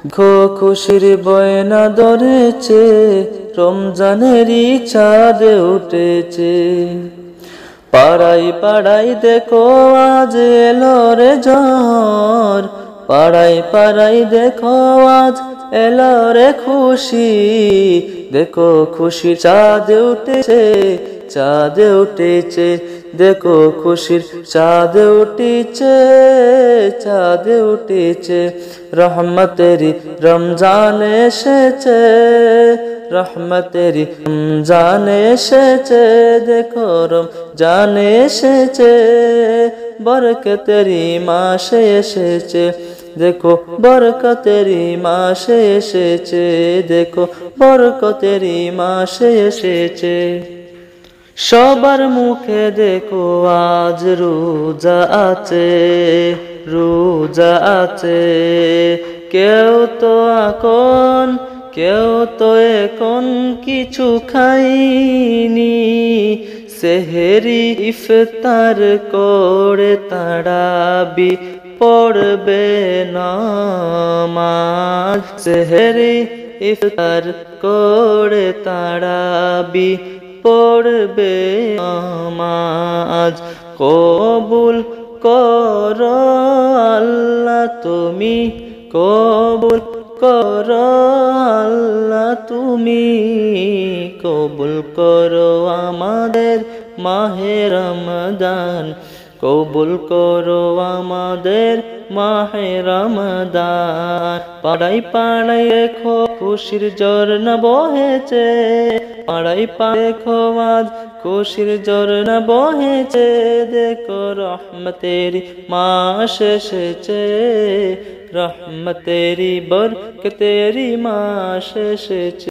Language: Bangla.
দেখো খুশির বয়না ধরেছে, রমজানেরই চাঁদ উঠেছে। পাড়ায় পাড়ায় দেখো আজ এলো রে ঝড়, পাড়ায় পাড়ায় দেখো আজ এলো রে খুশি। দেখো খুশির চাঁদ উঠেছে, চাঁদ উঠেছে। দেখো খুশির চাঁদ উঠেছে, চাঁদ উঠেছে। রহমতেরি রমজান এসেছে, রহমতেরি রমজান এসেছে। দেখো রমজান এসেছে, বরকতেরি মাসে এসেছে। দেখো বরকতেরি মাসে এসেছে, দেখো বরকতেরি মাসে এসেছে। সবার মুখে দেখো আজ রোজা আছে, রোজা আছে। কেউ তো এখন, কেউ তো এখন কিছু খাইনি। সেহেরি ইফতার করে তারাবি পড়বে নামাজ। সেহেরি ইফতার করে তারাবি পড়বে নামাজ। কবুল করো আল্লাহ তুমি, কবুল করো আল্লাহ তুমি। কবুল করো আমাদের মাহে রমজান, কবুল করো আমাদের মাহে রমজান। পাড়ায় পাড়ায় দেখো খুশির ঝর্ণা বহেছে, পাড়ায় পাড়ায় দেখো আজ খুশির ঝর্ণা বহেছে। দেখো রহমতেরি মাস এসেছে, রহমতেরি বরকতেরি মাস এসেছে।